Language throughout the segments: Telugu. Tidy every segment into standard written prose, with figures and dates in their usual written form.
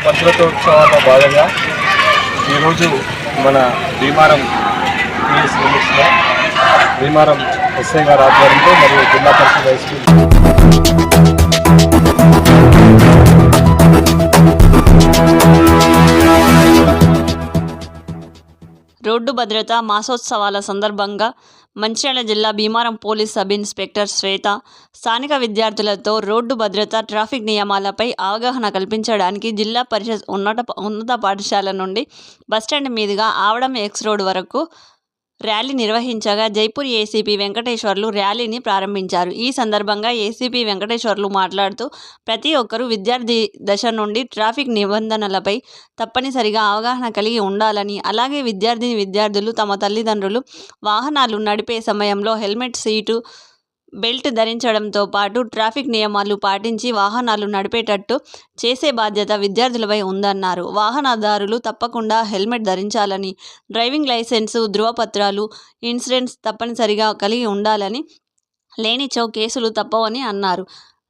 వజ్రతోత్సవాల్లో భాగంగా ఈరోజు మన భీమారం పిఎస్ లిమిట్స్లో భీమారం ఎస్ఐ గారి ఆధ్వర్యంలో మరియు జిల్లా పరిషత్ హై స్కూల్ రోడ్డు భద్రతా మాసోత్సవాల సందర్భంగా మంచిర్యాల జిల్లా భీమారం పోలీస్ సబ్ ఇన్స్పెక్టర్ శ్వేత స్థానిక విద్యార్థులతో రోడ్డు భద్రత ట్రాఫిక్ నియమాలపై అవగాహన కల్పించడానికి జిల్లా పరిషత్ ఉన్నత పాఠశాల నుండి బస్టాండ్ మీదుగా ఆవడం ఎక్స్ రోడ్ వరకు ర్యాలీ నిర్వహించగా జైపూర్ ఏసీపీ వెంకటేశ్వర్లు ర్యాలీని ప్రారంభించారు. ఈ సందర్భంగా ఏసీపీ వెంకటేశ్వర్లు మాట్లాడుతూ ప్రతి ఒక్కరూ విద్యార్థి దశ నుండి ట్రాఫిక్ నిబంధనలపై తప్పనిసరిగా అవగాహన కలిగి ఉండాలని, అలాగే విద్యార్థులు తమ తల్లిదండ్రులు వాహనాలు నడిపే సమయంలో హెల్మెట్, సీటు బెల్ట్ ధరించడంతో పాటు ట్రాఫిక్ నియమాలు పాటించి వాహనాలు నడిపేటట్టు చేసే బాధ్యత విద్యార్థులపై ఉందన్నారు. వాహనదారులు తప్పకుండా హెల్మెట్ ధరించాలని, డ్రైవింగ్ లైసెన్సు, ధృవపత్రాలు, ఇన్సూరెన్స్ తప్పనిసరిగా కలిగి ఉండాలని, లేనిచో కేసులు తప్పవని అన్నారు.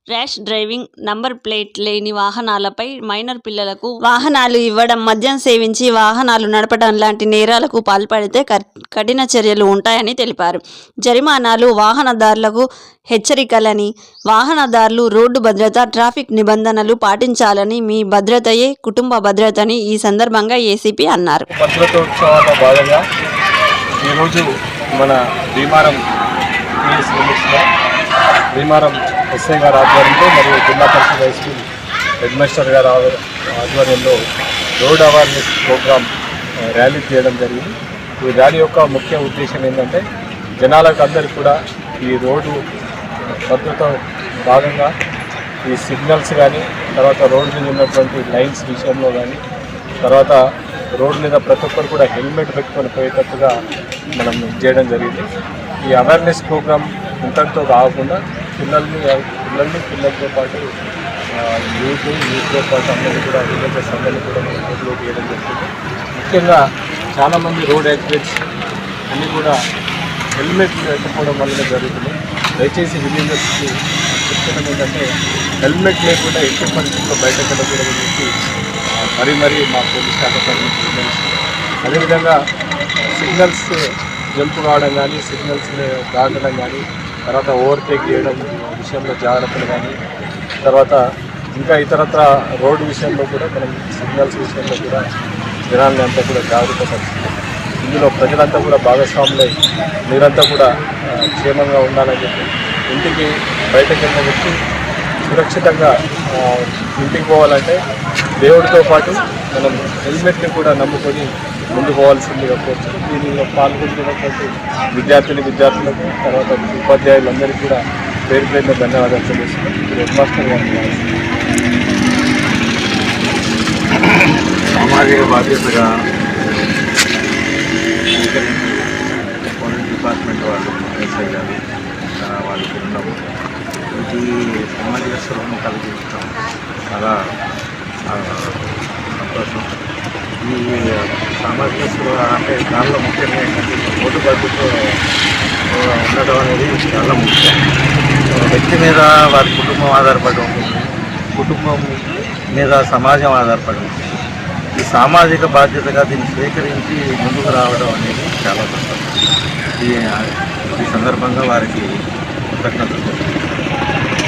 ర్యాష్ డ్రైవింగ్, నంబర్ ప్లేట్ లేని వాహనాలపై మైనర్ పిల్లలకు వాహనాలు ఇవ్వడం, మద్యం సేవించి వాహనాలు నడపడం లాంటి నేరాలకు పాల్పడితే కఠిన చర్యలు ఉంటాయని తెలిపారు. జరిమానాలు వాహనదారులకు హెచ్చరికలని, వాహనదారులు రోడ్డు భద్రత, ట్రాఫిక్ నిబంధనలు పాటించాలని, మీ భద్రతయే కుటుంబ భద్రతని ఈ సందర్భంగా ఏసీపీ అన్నారు. వజ్రతోత్సవాల్లో భాగంగా ఈరోజు మన భీమారం పిఎస్ లిమిట్స్లో భీమారం ఎస్ఐ గారి ఆధ్వర్యంలో మరియు జిల్లా పరిషత్ హై స్కూల్ హెడ్ మాస్టర్ గారి ఆధ్వర్యంలో రోడ్ అవేర్నెస్ ప్రోగ్రామ్ ర్యాలీ చేయడం జరిగింది. ఈ ర్యాలీ యొక్క ముఖ్య ఉద్దేశం ఏంటంటే జనాలకు అందరికీ కూడా ఈ రోడ్డు భద్రత భాగంగా ఈ సిగ్నల్స్ కానీ, తర్వాత రోడ్డు మీద ఉన్నటువంటి లైన్స్ విషయంలో కానీ, తర్వాత రోడ్డు మీద ప్రతి ఒక్కరు కూడా హెల్మెట్ పెట్టుకొని పోయేటట్టుగా మనం చేయడం జరిగింది. ఈ అవేర్నెస్ ప్రోగ్రామ్ ఇంతటితో కాకుండా పిల్లలతో పాటు యూత్తో పాటు అందరినీ కూడా విలేజెస్ అందరినీ కూడా మనం రోడ్లో తీయడం జరుగుతుంది. ముఖ్యంగా చాలామంది రోడ్ యాక్సిడెంట్స్ అన్నీ కూడా హెల్మెట్ లేకపోవడం వల్లనే జరుగుతుంది. దయచేసి విలేజెస్కి చెప్తున్నాం ఏంటంటే హెల్మెట్ లేకుండా ఎట్టి పరిస్థితుల్లో బయటకు వెళ్ళకూడదని చెప్పి మరీ మా పోలీస్ శాఖ తరఫున. అదేవిధంగా సిగ్నల్స్ జంప్ కావడం కానీ, సిగ్నల్స్ దాటడం కానీ, తర్వాత ఓవర్టేక్ చేయడం విషయంలో జాగ్రత్తలు కానీ, తర్వాత ఇంకా ఇతరత్ర రోడ్డు విషయంలో కూడా మనం సిగ్నల్స్ విషయంలో కూడా జనాల్ని అంతా కూడా జాగ్రత్త పరుస్తుంది. ఇందులో ప్రజలంతా కూడా భాగస్వాములై మీరంతా కూడా క్షేమంగా ఉండాలని చెప్పి ఇంటికి బయటకు వెళ్ళిన వ్యక్తి సురక్షితంగా ఇంటికి పోవాలంటే దేవుడితో పాటు మనం హెల్మెట్ని కూడా నమ్ముకొని ముందు పోవాల్సిందిగా కోరుతున్నాం. దీనిలో పాల్గొంటున్నటువంటి విద్యార్థులకు, తర్వాత ఉపాధ్యాయులందరికీ కూడా పేరు పేరున ధన్యవాదాలు తెలుస్తున్నాం. హెడ్ మాస్టర్ గారిని సామాజిక బాధ్యతగా పోలీస్ డిపార్ట్మెంట్ వాళ్ళు, ఎస్ఐ గారు వాళ్ళు ఉండడం, ఇది సామాజిక స్వరూపం కలిగించడం చాలా సంతోషం. ఈ సామాజిక స్పృహ అంటే దానిలో ముఖ్యంగా ఏంటంటే రోడ్డు భద్రత ఉండడం అనేది చాలా ముఖ్యం. వ్యక్తి మీద వారి కుటుంబం ఆధారపడి ఉంటుంది, కుటుంబం మీద సమాజం ఆధారపడి ఉంటుంది. ఈ సామాజిక బాధ్యతగా దీన్ని స్వీకరించి ముందుకు రావడం అనేది చాలా కష్టం. ఈ సందర్భంగా వారికి కృతజ్ఞతలు.